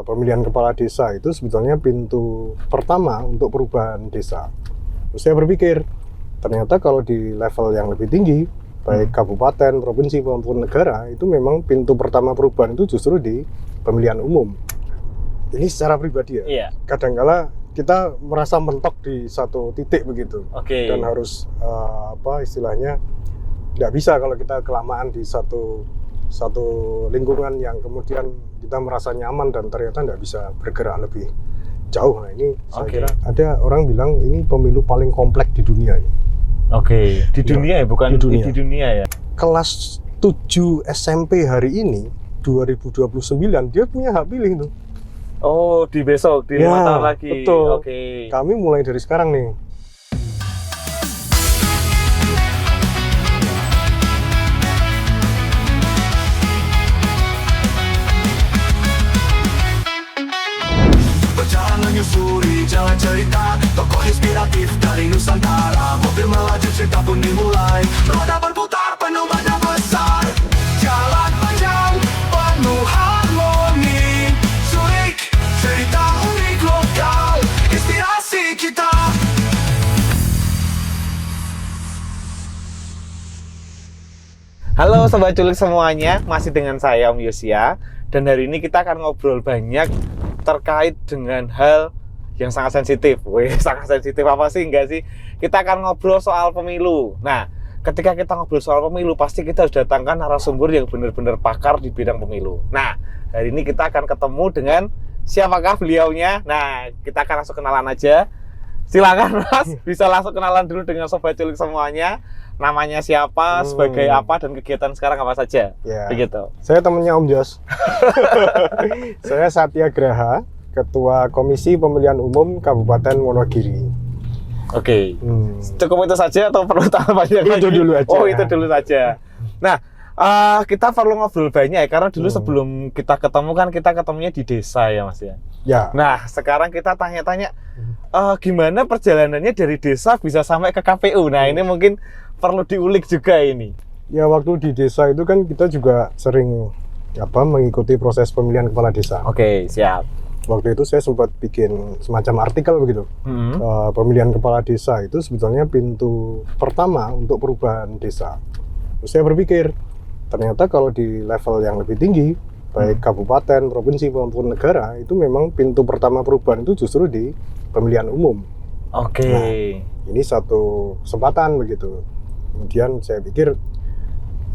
pemilihan kepala desa itu sebetulnya pintu pertama untuk perubahan desa. Terus saya berpikir, ternyata kalau di level yang lebih tinggi, baik kabupaten, provinsi maupun negara, itu memang pintu pertama perubahan itu justru di pemilihan umum. Ini secara pribadi ya. Iya. Kadangkala kita merasa mentok di satu titik begitu, dan harus istilahnya nggak bisa kalau kita kelamaan di satu lingkungan yang kemudian kita merasa nyaman dan ternyata nggak bisa bergerak lebih jauh. Nah ini saya kira ada orang bilang ini pemilu paling kompleks di dunia ini. Di dunia ya, bukan di dunia ya. Kelas 7 SMP hari ini 2029 dia punya hak pilih tuh. Oh, di besok, di 5 tahun lagi. Betul. Kami mulai dari sekarang nih. Berjalan menyusuri jalan cerita, tokoh inspiratif dari Nusantara. Mobil melaju, cerita pun dimulai. Roda berputar, penuh badan besar. Jalan panjang, penuh harmoni. Surik, cerita unik lokal. Inspirasi kita. Halo Sobat Culik semuanya, masih dengan saya Om Yosia. Dan hari ini kita akan ngobrol banyak terkait dengan hal yang sangat sensitif. Sangat sensitif apa sih? Enggak sih? Kita akan ngobrol soal pemilu. Nah, ketika kita ngobrol soal pemilu, pasti kita harus datangkan narasumber yang benar-benar pakar di bidang pemilu. Nah, hari ini kita akan ketemu dengan siapakah beliaunya. Nah, kita akan langsung kenalan aja. Silakan Mas, bisa langsung kenalan dulu dengan Sobat Culik semuanya. Namanya siapa, sebagai apa, dan kegiatan sekarang apa saja. Ya. Begitu. Saya temannya Om Jos. Saya Satya Graha, Ketua Komisi Pemilihan Umum Kabupaten Wonogiri. Cukup itu saja atau perlu tambah banyak lagi? Itu dulu aja. Oh, itu dulu saja. Nah, kita perlu ngobrol banyak ya, karena dulu sebelum kita ketemu kan kita ketemunya di desa ya Mas ya. Ya. Nah, sekarang kita tanya-tanya gimana perjalanannya dari desa bisa sampai ke KPU. Nah, ini mungkin perlu diulik juga ini. Ya, waktu di desa itu kan kita juga sering mengikuti proses pemilihan kepala desa. Siap. Waktu itu saya sempat bikin semacam artikel begitu. Pemilihan kepala desa itu sebetulnya pintu pertama untuk perubahan desa. Terus saya berpikir, ternyata kalau di level yang lebih tinggi, baik kabupaten, provinsi maupun negara, itu memang pintu pertama perubahan itu justru di pemilihan umum. Nah, ini satu kesempatan begitu. Kemudian saya pikir,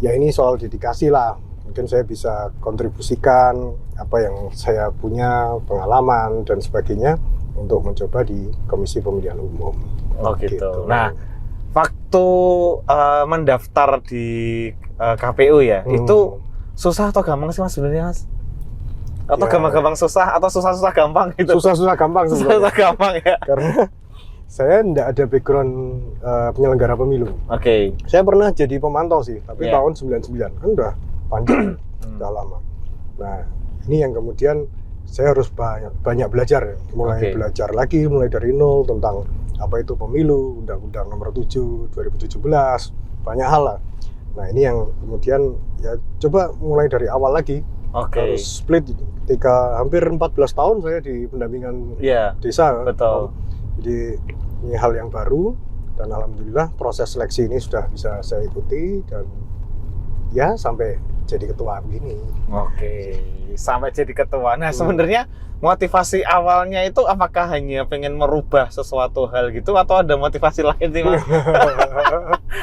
ya ini soal dedikasi lah. Mungkin saya bisa kontribusikan apa yang saya punya, pengalaman dan sebagainya untuk mencoba di Komisi Pemilihan Umum. Gitu. Nah, waktu mendaftar di KPU ya, itu susah atau gampang sih Mas sebenarnya Mas? Atau gampang-gampang susah atau susah-susah gampang gitu? Susah-susah gampang sebenarnya. Susah gampang ya. Karena saya tidak ada background penyelenggara pemilu. Saya pernah jadi pemantau sih, tapi tahun 99 kan udah panjang, udah lama. Nah, ini yang kemudian saya harus banyak belajar, mulai belajar lagi, mulai dari nol tentang apa itu pemilu, Undang-Undang Nomor 7 2017, banyak hal lah. Nah, ini yang kemudian ya coba mulai dari awal lagi. Harus split ketika hampir 14 tahun saya di pendampingan desa. Betul. Jadi ini hal yang baru dan alhamdulillah proses seleksi ini sudah bisa saya ikuti dan ya sampai jadi ketua begini. Sampai jadi ketua. Nah, sebenarnya motivasi awalnya itu apakah hanya pengen merubah sesuatu hal gitu atau ada motivasi lain sih Mas?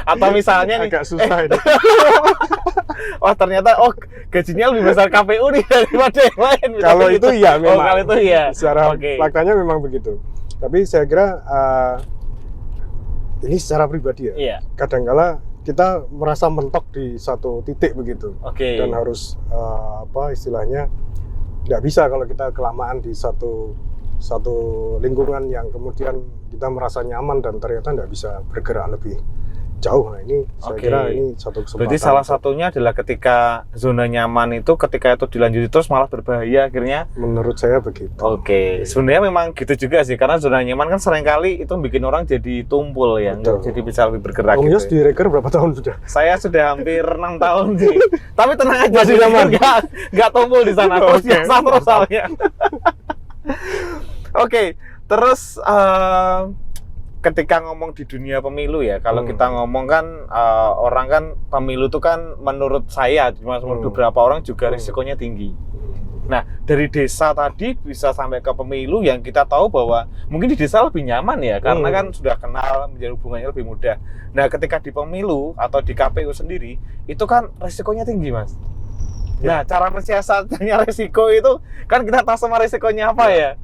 Atau misalnya nih, agak susah ini. ternyata gajinya lebih besar KPU nih daripada yang lain. Kalau itu ya memang. Kalau itu ya. Secara faktanya memang begitu. Tapi saya kira ini secara pribadi ya. Iya. Kadangkala kita merasa mentok di satu titik begitu, dan harus istilahnya nggak bisa kalau kita kelamaan di satu lingkungan yang kemudian kita merasa nyaman dan ternyata nggak bisa bergerak lebih jauh. Nah ini saya Oke. kira ini satu kesempatan. Berarti salah satunya adalah ketika zona nyaman itu ketika itu dilanjuti terus malah berbahaya akhirnya. Menurut saya begitu. Oke, sebenarnya memang gitu juga sih karena zona nyaman kan seringkali itu bikin orang jadi tumpul ya, nggak Betul. jadi bisa lebih bergerak Om gitu. Yos di Reker berapa tahun sudah? Saya sudah hampir 6 tahun sih. Tapi tenang aja, Masih sih, aman. nggak tumpul di sana. Terus Oke. biasa terus soalnya. Oke, terus ketika ngomong di dunia pemilu ya, kalau kita ngomong kan orang kan pemilu itu kan menurut saya, cuma menurut beberapa orang juga risikonya tinggi. Nah, dari desa tadi bisa sampai ke pemilu yang kita tahu bahwa mungkin di desa lebih nyaman ya, karena kan sudah kenal, menjadi hubungannya lebih mudah. Nah, ketika di pemilu atau di KPU sendiri, itu kan risikonya tinggi, Mas. Nah, cara mensiasatinya risiko itu, kan kita tahu sama risikonya apa ya.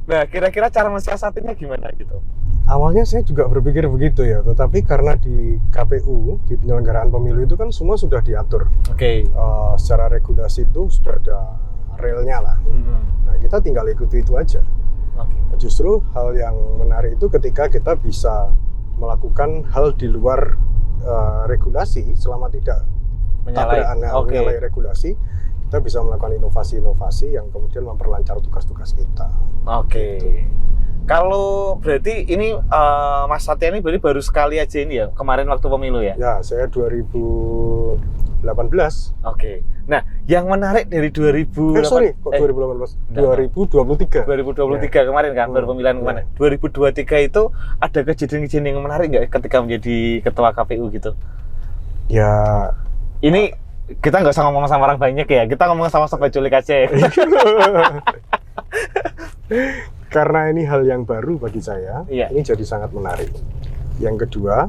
Nah, kira-kira cara mensiasatinya gimana gitu? Awalnya saya juga berpikir begitu ya, tetapi karena di KPU, di penyelenggaraan pemilu itu kan semua sudah diatur. Oke. Secara regulasi itu sudah ada relnya lah. Nah, kita tinggal ikuti itu aja. Justru hal yang menarik itu ketika kita bisa melakukan hal di luar regulasi selama tidak menyalahi regulasi, kita bisa melakukan inovasi-inovasi yang kemudian memperlancar tugas-tugas kita. Oke. Gitu. Kalau berarti ini Mas Satya ini berarti baru sekali aja ini ya, kemarin waktu pemilu ya? Ya, saya 2018. Oke. Nah, yang menarik dari 2018? 2023. 2023 kemarin kan, baru pemilihan kemarin. 2023 itu ada kejadian-kejadian yang menarik nggak ketika menjadi ketua KPU gitu? Ya, ini kita nggak usah ngomong sama orang banyak ya, kita ngomong sama Sobat Culik aja ya. Karena ini hal yang baru bagi saya, ini jadi sangat menarik. Yang kedua,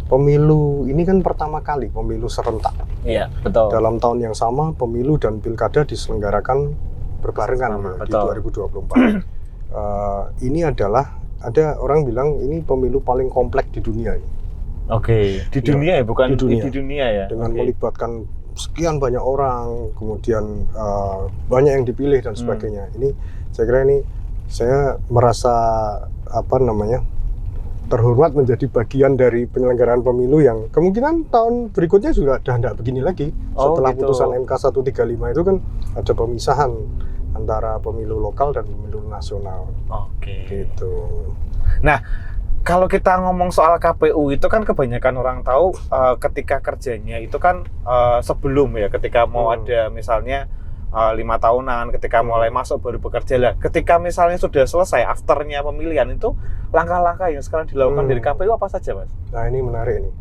pemilu ini kan pertama kali pemilu serentak. Iya, betul. Dalam tahun yang sama, pemilu dan pilkada diselenggarakan berbarengan di 2024. Ini adalah, ada orang bilang ini pemilu paling kompleks di dunia ini. Oke, di dunia ya, bukan di dunia ya. Dengan melibatkan sekian banyak orang, kemudian banyak yang dipilih dan sebagainya. Ini saya kira ini saya merasa terhormat menjadi bagian dari penyelenggaraan pemilu yang kemungkinan tahun berikutnya juga sudah tidak begini lagi. Setelah putusan MK 135 itu kan ada pemisahan antara pemilu lokal dan pemilu nasional. Oke. Gitu. Nah, kalau kita ngomong soal KPU itu kan kebanyakan orang tahu ketika kerjanya itu kan sebelum ya, ketika mau ada misalnya 5 tahunan, ketika mulai masuk baru bekerja lah. Ketika misalnya sudah selesai afternya pemilihan itu langkah-langkah yang sekarang dilakukan dari KPU apa saja, Mas? Nah, ini menarik ini.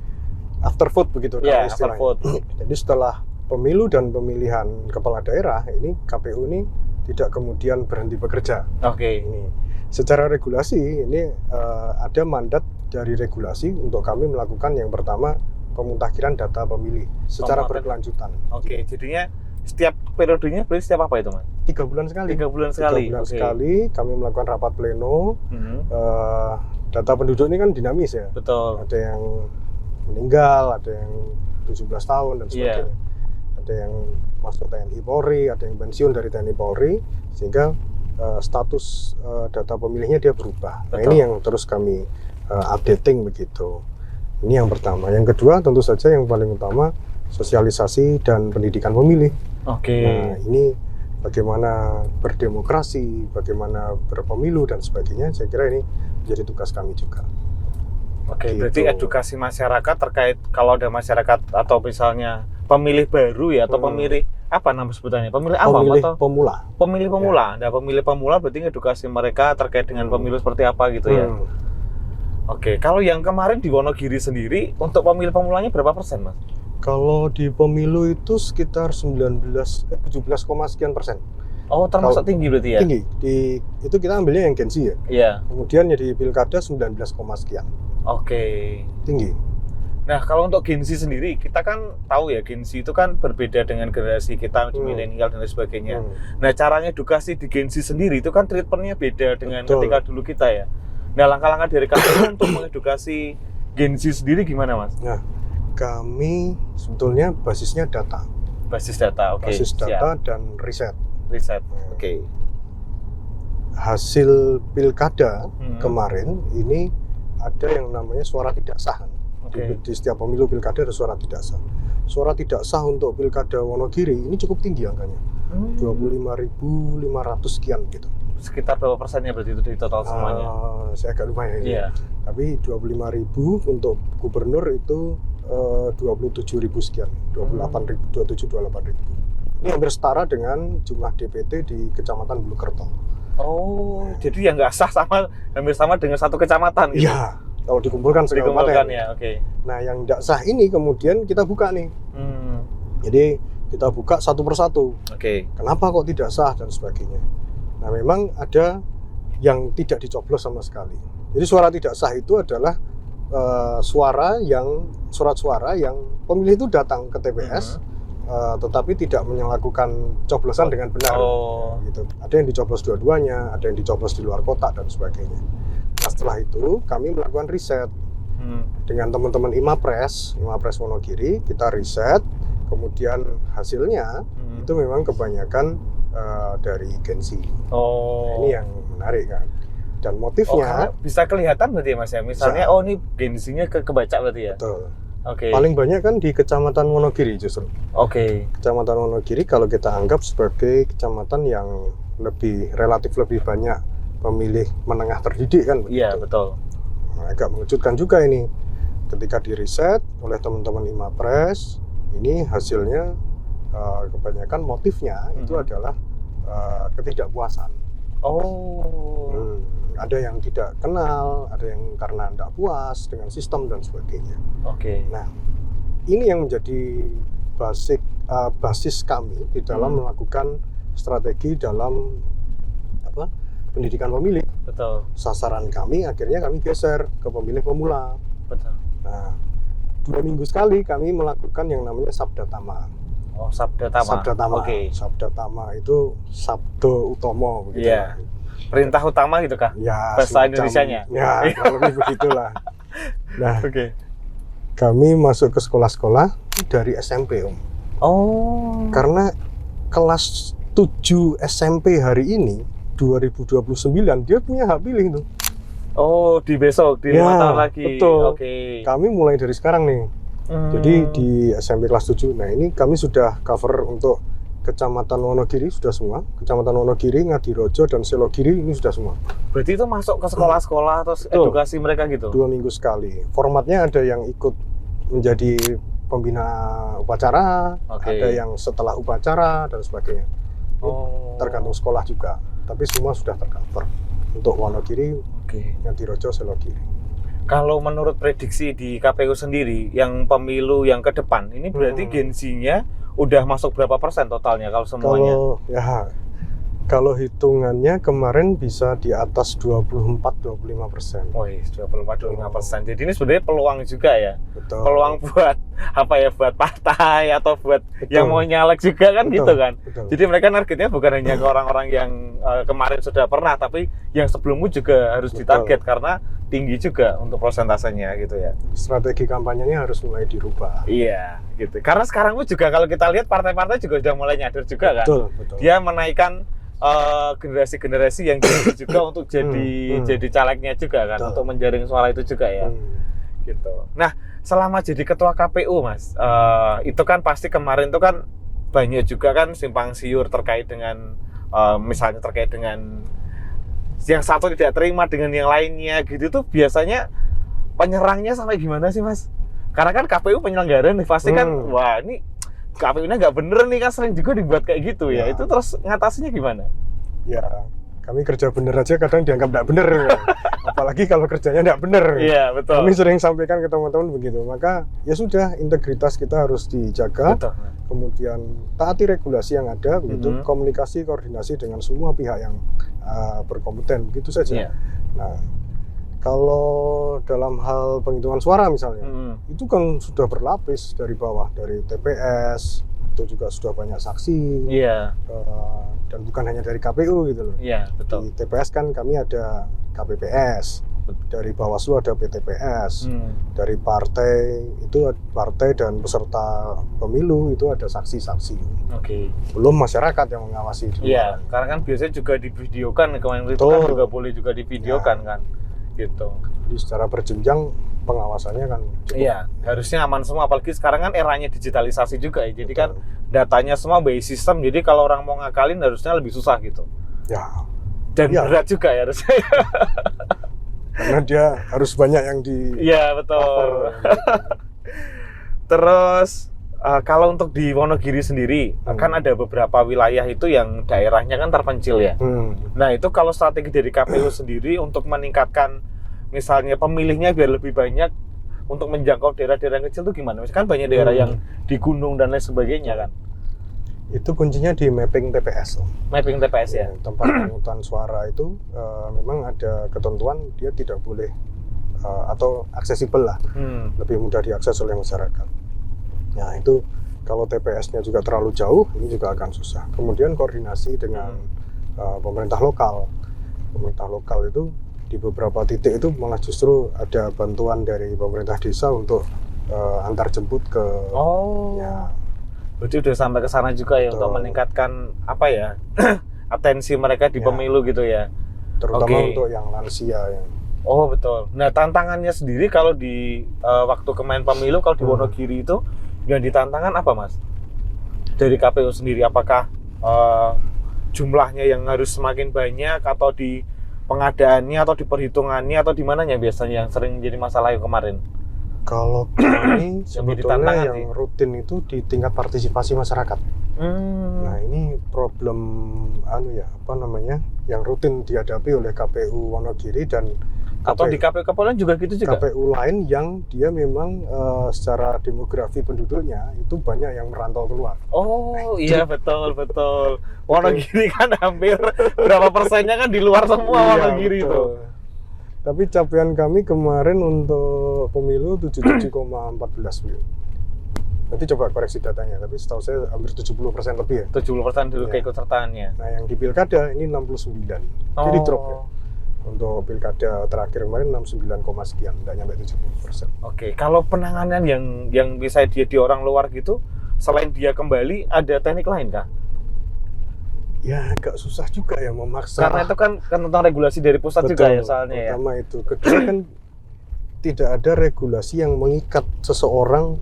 Afterfood begitu ya, istilahnya. Afterfood. Jadi setelah pemilu dan pemilihan kepala daerah, ini KPU ini tidak kemudian berhenti bekerja. Oke. Ini secara regulasi ini ada mandat dari regulasi untuk kami melakukan yang pertama pemutakhiran data pemilih secara berkelanjutan. Oke, jadinya setiap periodenya berarti setiap apa itu, Mas? 3 bulan sekali. 3 bulan sekali. 3 bulan sekali kami melakukan rapat pleno. Data penduduk ini kan dinamis ya. Betul. Ada yang meninggal, ada yang 17 tahun dan sebagainya. Ada yang masuk TNI Polri, ada yang pensiun dari TNI Polri, sehingga status data pemilihnya dia berubah. Nah, ini yang terus kami updating begitu. Ini yang pertama. Yang kedua tentu saja yang paling utama sosialisasi dan pendidikan pemilih. Oke. Nah, ini bagaimana berdemokrasi, bagaimana berpemilu dan sebagainya. Saya kira ini menjadi tugas kami juga. Oke, Gitu. berarti edukasi masyarakat terkait kalau ada masyarakat atau misalnya pemilih baru ya atau pemilih apa nama sebutannya? Pemilih awam atau pemula? Pemilih pemula. Nah, pemilih pemula berarti edukasi mereka terkait dengan pemilu seperti apa gitu ya. Oke, kalau yang kemarin di Wonogiri sendiri untuk pemilih pemulanya berapa persen, Mas? Kalau di pemilu itu sekitar 17, sekian persen. Oh, termasuk tinggi berarti ya? Tinggi. Itu kita ambilnya yang Gen Z ya. Iya. Kemudian jadi pilkada 19, sekian. Oke. Tinggi. Nah, kalau untuk Gen Z sendiri, kita kan tahu ya Gen Z itu kan berbeda dengan generasi kita milenial dan lain sebagainya. Nah, caranya edukasi di Gen Z sendiri itu kan treatmentnya beda dengan ketika dulu kita ya. Nah, langkah-langkah dari kami untuk mengedukasi Gen Z sendiri gimana, Mas? Nah, kami sebetulnya basisnya data. Basis data, oke. Basis data dan riset. Riset, oke. Hasil pilkada kemarin ini ada yang namanya suara tidak sah. Di setiap pemilu pilkada ada suara tidak sah. Suara tidak sah untuk pilkada Wonogiri ini cukup tinggi angkanya. 25.500 sekian gitu. Sekitar berapa persennya berarti itu dari total semuanya? Saya agak lupa ya. Iya. Tapi 25.000 untuk gubernur itu 27.000 sekian. 27-28.000. Ini hampir setara dengan jumlah DPT di Kecamatan Bulukerto. Oh, jadi yang nggak sah hampir sama dengan satu kecamatan gitu? Iya, kalau dikumpulkan Dikumpulkan ya, oke. Nah, yang tidak sah ini kemudian kita buka nih. Jadi kita buka satu persatu. Oke. Kenapa kok tidak sah dan sebagainya. Nah, memang ada yang tidak dicoblos sama sekali. Jadi suara tidak sah itu adalah surat suara yang pemilih itu datang ke TPS, tetapi tidak melakukan coblosan dengan benar. Gitu. Ada yang dicoblos dua-duanya, ada yang dicoblos di luar kotak dan sebagainya. Nah, setelah itu kami melakukan riset dengan teman-teman Imapres Wonogiri, kita riset, kemudian hasilnya itu memang kebanyakan dari Gen Z. Nah, ini yang menarik kan. Dan motifnya bisa kelihatan berarti ya Mas ya. Misalnya ini Gen Z-nya kebaca berarti ya. Betul. Oke. Paling banyak kan di Kecamatan Wonogiri justru. Oke. Kecamatan Wonogiri kalau kita anggap sebagai kecamatan yang relatif lebih banyak pemilih menengah terdidik kan begitu. Iya, betul. Nah, agak mengejutkan juga ini. Ketika diriset oleh teman-teman Imapres, ini hasilnya kebanyakan motifnya itu adalah ketidakpuasan. Ada yang tidak kenal, ada yang karena tidak puas dengan sistem dan sebagainya. Oke. Nah, ini yang menjadi basis kami di dalam melakukan strategi dalam pendidikan pemilih. Betul. Sasaran kami akhirnya kami geser ke pemilih pemula. Betul. Nah, 2 minggu sekali kami melakukan yang namanya Sabda Tama. Sabda Tama. Sabda Tama. Oke. Sabda Tama itu Sabdo Utomo begitu. Iya. Perintah utama gitu kah? Ya, bahasa Indonesianya. Ya, kalau lebih begitulah. Nah, Oke. kami masuk ke sekolah-sekolah dari SMP, Om. Karena kelas 7 SMP hari ini 2029 dia punya hak pilih tuh. Di besok di 5 tahun lagi. Betul. Oke. Kami mulai dari sekarang nih. Jadi di SMP kelas 7. Nah, ini kami sudah cover untuk Kecamatan Wonogiri sudah semua. Kecamatan Wonogiri, Ngadirojo dan Selogiri ini sudah semua. Berarti itu masuk ke sekolah-sekolah terus edukasi mereka gitu? 2 minggu sekali. Formatnya ada yang ikut menjadi pembina upacara, ada yang setelah upacara dan sebagainya. Tergantung sekolah juga. Tapi semua sudah tercover untuk Wonogiri, Ngadirojo, Selogiri. Kalau menurut prediksi di KPU sendiri, yang pemilu yang ke depan, ini berarti Gen Z-nya udah masuk berapa persen totalnya kalau semuanya? Kalau hitungannya kemarin bisa di atas 24-25%. 24-25%. Jadi ini sebenarnya peluang juga ya. Betul. Peluang buat buat partai atau buat yang mau nyalek juga kan. Gitu kan. Betul. Jadi mereka targetnya bukan hanya ke orang-orang yang kemarin sudah pernah, tapi yang sebelumnya juga harus ditarget karena tinggi juga untuk persentasenya gitu ya. Strategi kampanyenya harus mulai dirubah. Iya, gitu. Karena sekarang pun juga kalau kita lihat partai-partai juga sudah mulai nyadar juga kan. Betul. Dia menaikkan generasi-generasi yang juga untuk jadi calegnya juga kan, untuk menjaring suara itu juga ya. Gitu. Nah, selama jadi ketua KPU Mas, itu kan pasti kemarin itu kan banyak juga kan simpang siur terkait dengan misalnya terkait dengan yang satu tidak terima dengan yang lainnya gitu tuh, biasanya penyerangnya sampai gimana sih Mas? Karena kan KPU penyelenggara nih, pasti kan wah ini KPU-nya nggak bener nih kan, sering juga dibuat kayak gitu ya. Itu terus ngatasinya gimana? Ya, kami kerja bener aja kadang dianggap nggak bener. Apalagi kalau kerjanya nggak bener. Iya, betul. Kami sering sampaikan ke teman-teman begitu. Maka ya sudah, integritas kita harus dijaga. Betul. Kemudian taati regulasi yang ada, begitu. Komunikasi, koordinasi dengan semua pihak yang berkompeten, begitu saja. Nah, kalau dalam hal penghitungan suara misalnya, itu kan sudah berlapis dari bawah, dari TPS, itu juga sudah banyak saksi. Dan bukan hanya dari KPU gitu loh. Betul. Di TPS kan kami ada KPPS, dari Bawaslu ada PTPS, dari partai itu partai dan peserta pemilu itu ada saksi-saksi. Belum masyarakat yang mengawasi. Karena kan biasanya juga divideokan, kemarin itu kan juga boleh juga divideokan kan. Gitu. Jadi secara berjenjang pengawasannya kan cukup. Iya, harusnya aman semua. Apalagi sekarang kan eranya digitalisasi juga ya. Jadi kan datanya semua by system. Jadi kalau orang mau ngakalin harusnya lebih susah gitu. Ya, Dan Iya. berat juga ya harusnya. karena dia harus banyak yang di Iya, betul. cover. Terus kalau untuk di Wonogiri sendiri kan ada beberapa wilayah itu yang daerahnya kan terpencil ya. Nah itu kalau strategi dari KPU sendiri untuk meningkatkan misalnya pemilihnya biar lebih banyak untuk menjangkau daerah-daerah yang kecil itu gimana? Misalkan banyak daerah yang di gunung dan lain sebagainya kan. Itu kuncinya di mapping TPS. Mapping TPS ya. Tempat pemungutan suara itu memang ada ketentuan dia tidak boleh atau aksesibel lah, lebih mudah diakses oleh masyarakat. Nah itu kalau TPS-nya juga terlalu jauh, ini juga akan susah. Kemudian koordinasi dengan pemerintah lokal. Pemerintah lokal itu di beberapa titik itu malah justru ada bantuan dari pemerintah desa untuk antar jemput ke. Ya, Berarti udah sampai ke sana juga ya untuk meningkatkan apa ya atensi mereka di pemilu gitu ya. terutama untuk yang lansia yang. Oh betul. Nah tantangannya sendiri kalau di waktu kemarin pemilu kalau di Wonogiri itu yang ditantangkan apa Mas? Dari KPU sendiri apakah jumlahnya yang harus semakin banyak atau di pengadaannya atau di perhitungannya atau di mananya biasanya yang sering menjadi masalah yang kemarin? Kalau kami sebetulnya tantangan yang rutin itu di tingkat partisipasi masyarakat. Nah ini problem yang rutin dihadapi oleh KPU Wonogiri dan atau di KPU Kepulauan juga gitu juga? KPU lain yang dia memang secara demografi penduduknya itu banyak yang merantau keluar. Oh iya betul. Wonogiri kan hampir berapa persennya kan di luar semua Wonogiri itu. Tapi capaian kami kemarin untuk pemilu 77,14 mil. Nanti coba koreksi datanya, tapi setahu saya hampir 70% lebih ya. 70% dulu keikutsertaannya. Nah yang di pilkada ini 69, jadi drop ya. Untuk pilkada terakhir kemarin 69, sekian, tidak nyampe 70%. Oke, kalau penanganan yang bisa dia di orang luar gitu, selain dia kembali, ada teknik lain kah? Ya agak susah juga ya memaksa. Karena itu kan tentang regulasi dari pusat juga ya soalnya ya. Pertama itu, kedua kan tidak ada regulasi yang mengikat seseorang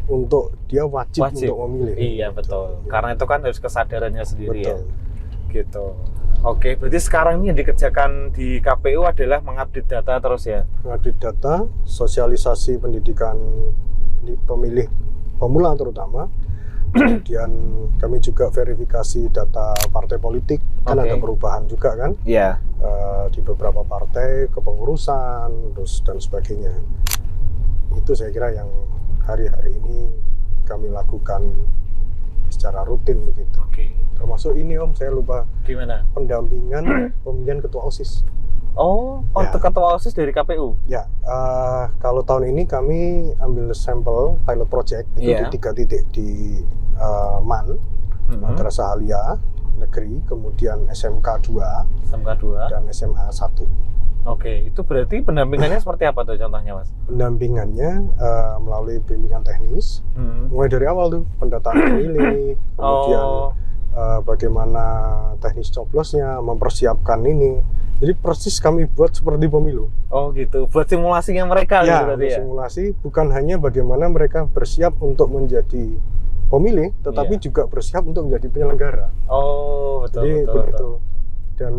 untuk dia wajib untuk memilih. Iya betul. Karena itu kan harus kesadarannya sendiri Betul. ya. Gitu. Oke, berarti sekarang ini yang dikerjakan di KPU adalah mengupdate data terus ya? Mengupdate data, sosialisasi pendidikan pemilih pemula terutama. Kemudian kami juga verifikasi data partai politik, kan ada perubahan juga kan? Iya. Di beberapa partai, kepengurusan, terus dan sebagainya. Itu saya kira yang hari-hari ini kami lakukan secara rutin begitu. Oke. Termasuk ini Om, saya lupa. Gimana? Pendampingan pemilihan ketua OSIS. Untuk ketua OSIS dari KPU? Ya, kalau tahun ini kami ambil sampel pilot project itu di 3 titik di MAN, Madrasah Aliyah Negeri, kemudian SMK 2, dan SMA 1. Oke, itu berarti pendampingannya seperti apa tuh contohnya Mas? Pendampingannya melalui bimbingan teknis, mulai dari awal tuh pendataan pemilih, kemudian bagaimana teknis coblosnya, mempersiapkan ini. Jadi persis kami buat seperti pemilu. Oh gitu, buat simulasinya mereka ya, berarti ya? Simulasi bukan hanya bagaimana mereka bersiap untuk menjadi pemilih, tetapi juga bersiap untuk menjadi penyelenggara. Oh betul. Jadi betul. begitu. Dan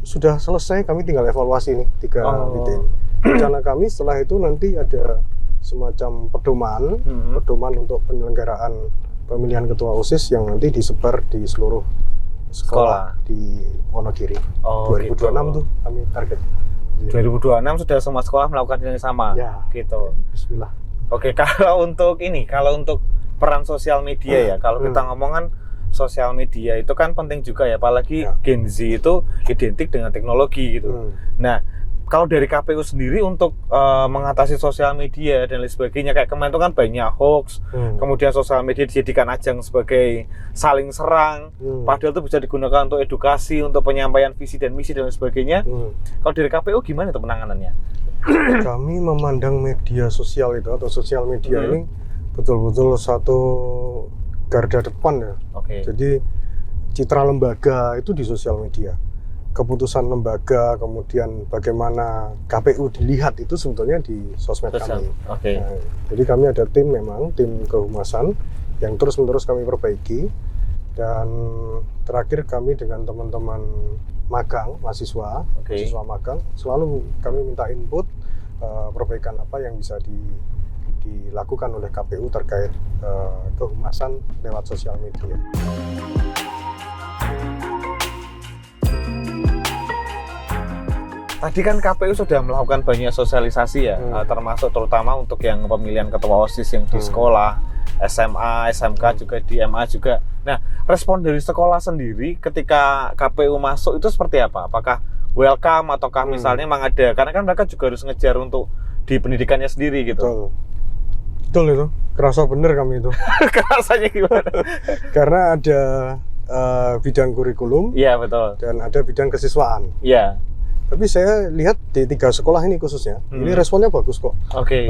sudah selesai, kami tinggal evaluasi nih 3 titik. Rencana kami setelah itu nanti ada semacam pedoman untuk penyelenggaraan pemilihan ketua OSIS yang nanti disebar di seluruh sekolah di Wonogiri. 2026 gitu. Tuh kami target. 2026 sudah semua sekolah melakukan yang sama. Ya, gitu. Bismillah. Oke, kalau untuk peran sosial media ya, kalau kita ngomongan sosial media itu kan penting juga ya, apalagi Gen Z itu identik dengan teknologi gitu. Nah, kalau dari KPU sendiri untuk mengatasi sosial media dan lain sebagainya, kayak kemarin itu kan banyak hoax, kemudian sosial media dijadikan ajang sebagai saling serang, padahal itu bisa digunakan untuk edukasi, untuk penyampaian visi dan misi dan lain sebagainya. Kalau dari KPU gimana itu penanganannya? Kami memandang media sosial itu atau sosial media ini betul-betul satu garda depan ya. Jadi citra lembaga itu di sosial media. keputusan lembaga, kemudian bagaimana KPU dilihat itu sebetulnya di sosmed kami. Oke. Nah, jadi kami ada tim memang, tim kehumasan yang terus-menerus kami perbaiki. Dan terakhir kami dengan teman-teman magang, mahasiswa magang, selalu kami minta input perbaikan apa yang bisa dilakukan oleh KPU terkait kehumasan lewat sosial media. Tadi kan KPU sudah melakukan banyak sosialisasi ya, termasuk terutama untuk yang pemilihan ketua OSIS yang di sekolah, SMA, SMK juga di MA juga. Nah, respon dari sekolah sendiri ketika KPU masuk itu seperti apa? Apakah welcome ataukah misalnya memang ada? Karena kan mereka juga harus ngejar untuk di pendidikannya sendiri gitu. Betul itu, kerasa bener kami itu. Kerasanya gimana? Karena ada bidang kurikulum, Iya betul. dan ada bidang kesiswaan. Iya. Tapi saya lihat di 3 sekolah ini khususnya, ini responnya bagus kok. Oke.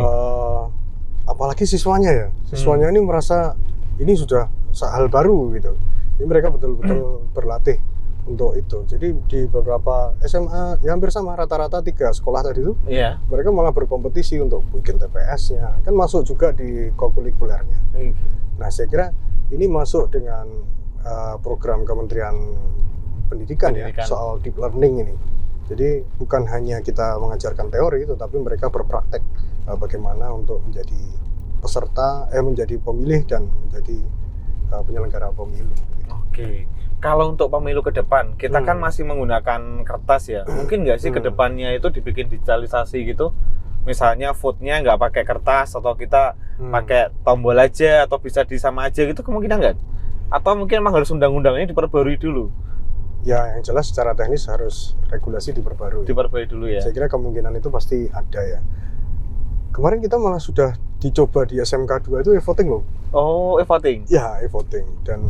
Apalagi siswanya ya, siswanya ini merasa ini sudah hal baru gitu. Ini mereka betul-betul berlatih untuk itu. Jadi di beberapa SMA ya hampir sama, rata-rata 3 sekolah tadi itu, mereka malah berkompetisi untuk bikin TPS-nya, kan masuk juga di kokurikulernya. Nah saya kira ini masuk dengan program Kementerian Pendidikan ya, soal deep learning ini. Jadi bukan hanya kita mengajarkan teori, tetapi mereka berpraktek bagaimana untuk menjadi peserta, menjadi pemilih dan menjadi penyelenggara pemilu. Oke. Kalau untuk pemilu ke depan, kita kan masih menggunakan kertas ya. Mungkin nggak sih ke depannya itu dibikin digitalisasi gitu? Misalnya vote-nya nggak pakai kertas atau kita pakai tombol aja atau bisa disama aja gitu, kemungkinan nggak? Atau mungkin memang harus undang-undangnya diperbarui dulu? Ya, yang jelas secara teknis harus regulasi diperbarui. Diperbarui dulu ya. Saya kira kemungkinan itu pasti ada ya. Kemarin kita malah sudah dicoba di SMK 2 itu e-voting loh. Oh, e-voting? Ya, e-voting. Dan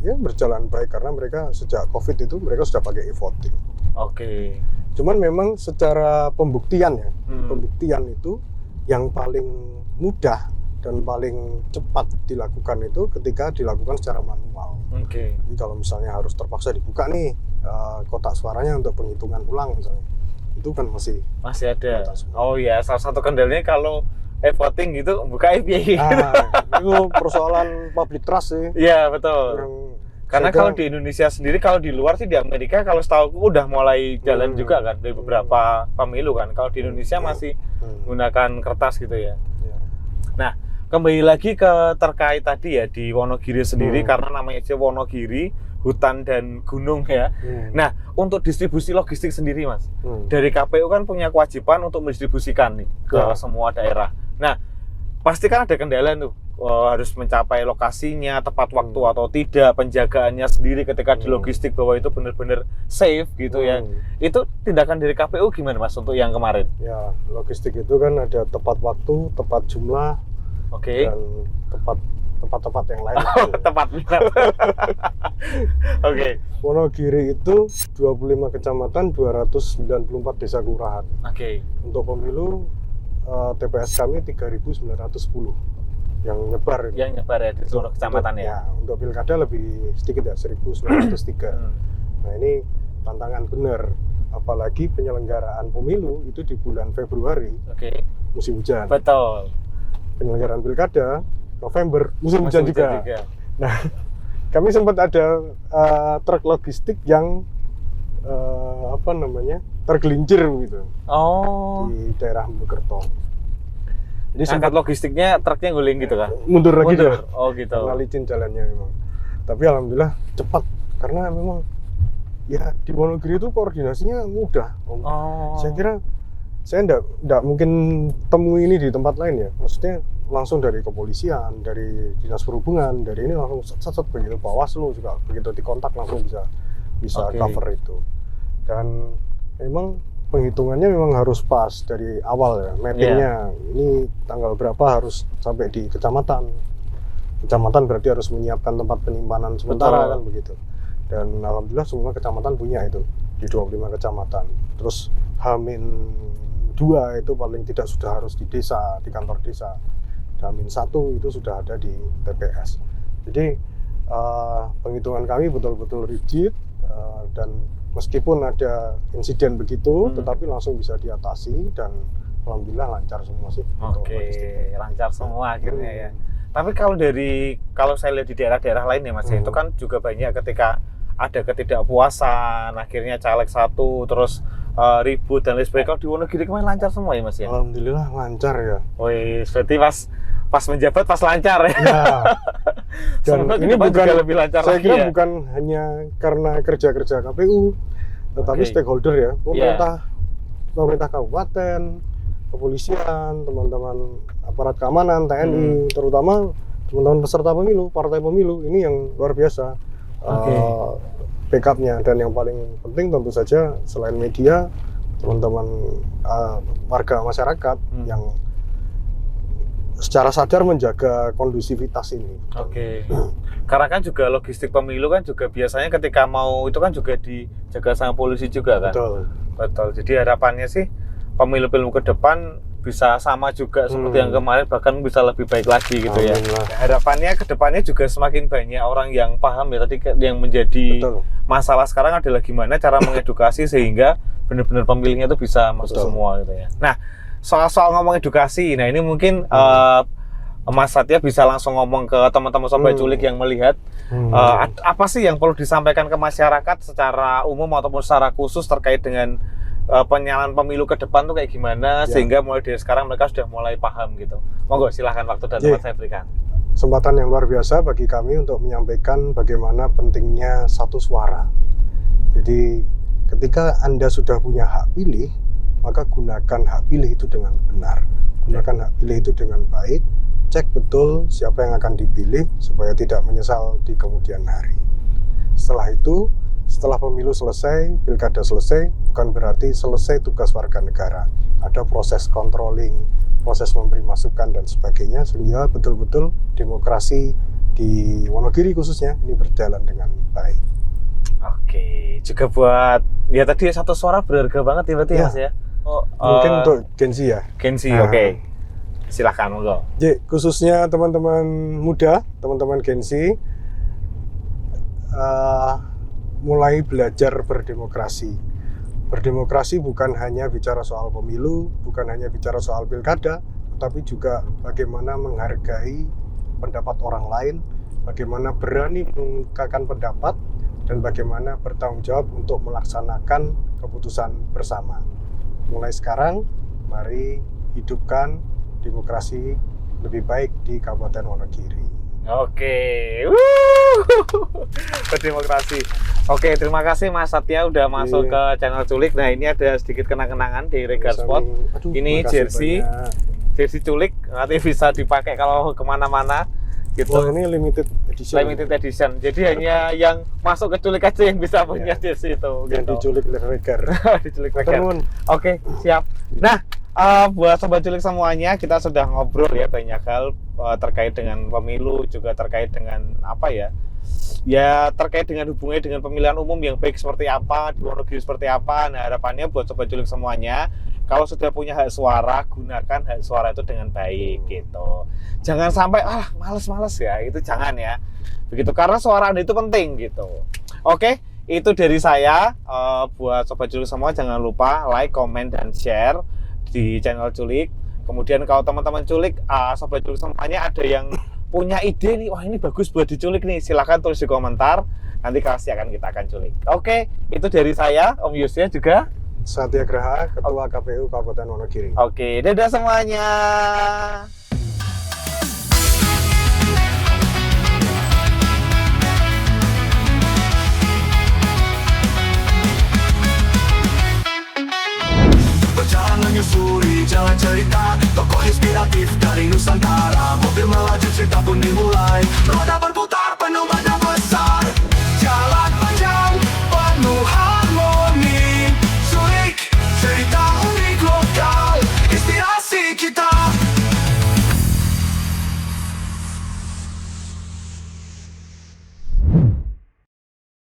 ya berjalan baik karena mereka sejak COVID itu mereka sudah pakai e-voting. Oke. Cuman memang secara pembuktian ya, pembuktian itu yang paling mudah dan paling cepat dilakukan itu ketika dilakukan secara manual. Oke. Jadi kalau misalnya harus terpaksa dibuka nih kotak suaranya untuk penghitungan ulang misalnya, itu kan masih ada. Oh ya, salah satu kendalanya kalau voting gitu buka IPA. Itu persoalan public trust sih. Iya betul. Karena kalau di Indonesia sendiri, kalau di luar sih di Amerika kalau setahu aku udah mulai jalan juga kan dari beberapa pemilu kan. Kalau di Indonesia masih menggunakan kertas gitu ya. Nah, kembali lagi ke terkait tadi ya di Wonogiri sendiri, karena namanya aja Wonogiri, hutan dan gunung ya. Nah, untuk distribusi logistik sendiri Mas, dari KPU kan punya kewajiban untuk mendistribusikan nih ke semua daerah. Nah, pasti kan ada kendala tuh, harus mencapai lokasinya tepat waktu atau tidak, penjagaannya sendiri ketika di logistik bahwa itu benar-benar safe gitu ya. Itu tindakan dari KPU gimana Mas untuk yang kemarin? Ya, logistik itu kan ada tepat waktu, tepat jumlah, dan tempat-tempat yang lain. Tepat benar. Oke. Wonogiri itu 25 kecamatan, 294 desa kelurahan. Untuk pemilu TPS kami 3.910 yang nyebar. Yang nyebar ya di seluruh kecamatan ya. Untuk pilkada lebih sedikit ya, 1.903. Nah ini tantangan benar, apalagi penyelenggaraan pemilu itu di bulan Februari, musim hujan. Betul. Penyelenggaraan pilkada November, musim hujan juga. Nah, kami sempat ada truk logistik yang tergelincir gitu. Di daerah Mojokerto. Jadi angkat logistiknya truknya guling gitu kan? Mundur lagi deh. Oh gitu. Karena licin jalannya memang. Tapi alhamdulillah cepat karena memang ya di Wonogiri itu koordinasinya mudah. Saya kira saya enggak mungkin temui ini di tempat lain ya. Maksudnya langsung dari kepolisian, dari dinas perhubungan, dari ini langsung set begitu, Bawaslu juga begitu dikontak langsung bisa cover itu. Dan memang penghitungannya memang harus pas dari awal ya, mappingnya. Ini tanggal berapa harus sampai di kecamatan. Kecamatan berarti harus menyiapkan tempat penyimpanan sementara kan begitu. Dan alhamdulillah semua kecamatan punya itu di 25 kecamatan. Terus H-2 itu paling tidak sudah harus di desa, di kantor desa. H-1 itu sudah ada di TPS. Jadi penghitungan kami betul-betul rigid dan meskipun ada insiden begitu, tetapi langsung bisa diatasi dan alhamdulillah lancar semua sih. untuk Oke, logistik. lancar semua akhirnya ya. Tapi kalau saya lihat di daerah-daerah lain ya Mas, ya, itu kan juga banyak ketika ada ketidakpuasan, akhirnya caleg satu, terus ribut dan lain sebagainya. Kalau di Wonogiri kemarin lancar semua ya Mas ya? Alhamdulillah lancar ya. Wih, berarti pas menjabat pas lancar ya? Ya. Dan Semoga ini ke depan bukan, juga lebih lancar saya lagi kira ya? bukan hanya karena kerja-kerja KPU, tetapi Oke. stakeholder ya, pemerintah kabupaten, kepolisian, teman-teman aparat keamanan, TNI, terutama teman-teman peserta pemilu, partai pemilu, ini yang luar biasa Oke. backupnya. Dan yang paling penting tentu saja selain media, teman-teman warga masyarakat yang secara sadar menjaga kondusivitas ini. Oke. Karena kan juga logistik pemilu kan juga biasanya ketika mau itu kan juga dijaga sama polisi juga kan? Betul. Betul. Jadi harapannya sih pemilu-pemilu ke depan bisa sama juga seperti yang kemarin, bahkan bisa lebih baik lagi gitu ya. Alhamdulillah. Harapannya ke depannya juga semakin banyak orang yang paham ya, tadi yang menjadi Betul. masalah sekarang adalah gimana cara mengedukasi sehingga benar-benar pemilihnya itu bisa masuk Betul. semua gitu ya. Nah, soal ngomong edukasi, nah ini mungkin Mas Satya bisa langsung ngomong ke teman-teman Sobat Culik yang melihat apa sih yang perlu disampaikan ke masyarakat secara umum ataupun secara khusus terkait dengan penyalahan pemilu ke depan tuh kayak gimana, sehingga mulai dari sekarang mereka sudah mulai paham gitu. Monggo silahkan, waktu dan tempat saya berikan. Kesempatan yang luar biasa bagi kami untuk menyampaikan bagaimana pentingnya satu suara. Jadi ketika Anda sudah punya hak pilih, maka gunakan hak pilih itu dengan benar. Gunakan hak pilih itu dengan baik. Cek betul siapa yang akan dipilih supaya tidak menyesal di kemudian hari. Setelah itu, setelah pemilu selesai, pilkada selesai, bukan berarti selesai tugas warga negara. Ada proses controlling, proses memberi masukan dan sebagainya, sehingga betul-betul demokrasi di Wonogiri khususnya ini berjalan dengan baik. Oke, juga buat ya tadi satu suara berharga banget ya berarti Ya. Mas ya. Mungkin untuk Gen Z ya. Gen Z, Nah. oke. Silahkan monggo. Jadi khususnya teman-teman muda, teman-teman Gen Z, mulai belajar berdemokrasi. Berdemokrasi bukan hanya bicara soal pemilu, bukan hanya bicara soal pilkada, tetapi juga bagaimana menghargai pendapat orang lain, bagaimana berani mengungkapkan pendapat, dan bagaimana bertanggung jawab untuk melaksanakan keputusan bersama. Mulai sekarang, mari hidupkan demokrasi lebih baik di Kabupaten Wonogiri. Oke. Berdemokrasi. Oke, terima kasih Mas Satya udah masuk ke channel Culik. Nah, ini ada sedikit kenang-kenangan di Regar Sport. Ini jersey Culik, nanti bisa dipakai kalau kemana-mana gitu. Oh, ini limited edition. Limited edition. Jadi hanya yang masuk ke Culik aja yang bisa punya jersey itu. Yang gitu. diculik Regar. Diculik Regar. Turun. Oke, siap. Nah, buat Sobat Culik semuanya, kita sudah ngobrol ya banyak hal terkait dengan pemilu, juga terkait dengan apa ya? Ya terkait dengan hubungannya dengan pemilihan umum yang baik seperti apa, di Wonogiri seperti apa. Nah, harapannya buat Sobat Culik semuanya, kalau sudah punya hak suara, gunakan hak suara itu dengan baik gitu. Jangan sampai males-males ya, itu jangan ya. Begitu, karena suara Anda itu penting gitu. Oke, itu dari saya. Buat Sobat Culik semua, jangan lupa like, comment, dan share di channel Culik. Kemudian kalau teman-teman Culik, Sobat Culik semuanya ada yang punya ide nih, wah ini bagus buat diculik nih, silahkan tulis di komentar, nanti pasti kita akan culik. Oke, itu dari saya, Om Yusya juga. Satya Graha, Ketua KPU Kabupaten Wonogiri. Oke, dadah semuanya. Berjalan menyusuri jalan cerita, tokoh inspiratif dari Nusantara. Mobil melaju, cerita pun dimulai, roda berputar penuh badai.